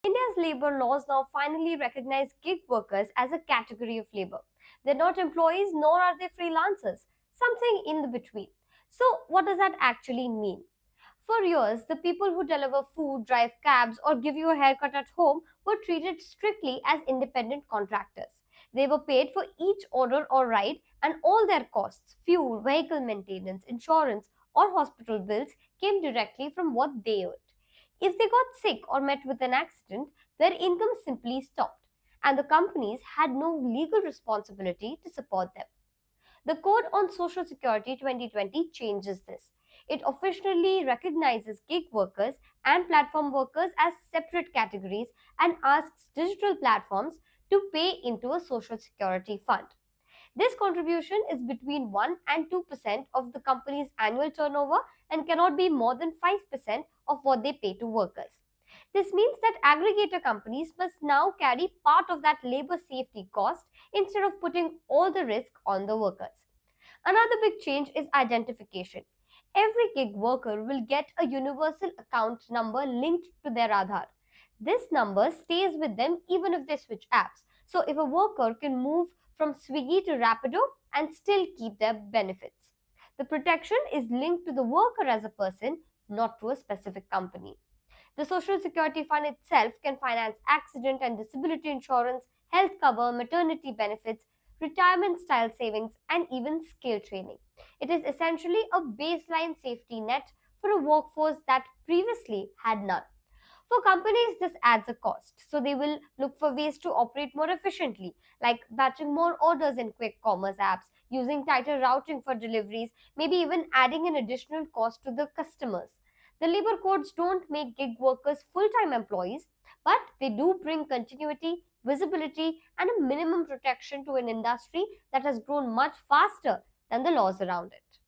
India's labor laws now finally recognize gig workers as a category of labor. They're not employees nor are they freelancers, something in the between. So, what does that actually mean? For years, the people who deliver food, drive cabs, or give you a haircut at home were treated strictly as independent contractors. They were paid for each order or ride, and all their costs fuel, vehicle maintenance, insurance, or hospital bills came directly from what they earned. If they got sick or met with an accident, their income simply stopped, and the companies had no legal responsibility to support them. The Code on Social Security 2020 changes this. It officially recognizes gig workers and platform workers as separate categories and asks digital platforms to pay into a social security fund. This contribution is between 1 and 2% of the company's annual turnover and cannot be more than 5% of what they pay to workers. This means that aggregator companies must now carry part of that labor safety cost instead of putting all the risk on the workers. Another big change is identification. Every gig worker will get a universal account number linked to their Aadhaar. This number stays with them even if they switch apps. So if a worker can move from Swiggy to Rapido and still keep their benefits. The protection is linked to the worker as a person, not to a specific company. The Social Security Fund itself can finance accident and disability insurance, health cover, maternity benefits, retirement style savings, and even skill training. It is essentially a baseline safety net for a workforce that previously had none. For companies, this adds a cost, so they will look for ways to operate more efficiently, like batching more orders in quick commerce apps, using tighter routing for deliveries, maybe even adding an additional cost to the customers. The labor codes don't make gig workers full time employees, but they do bring continuity, visibility, and a minimum protection to an industry that has grown much faster than the laws around it.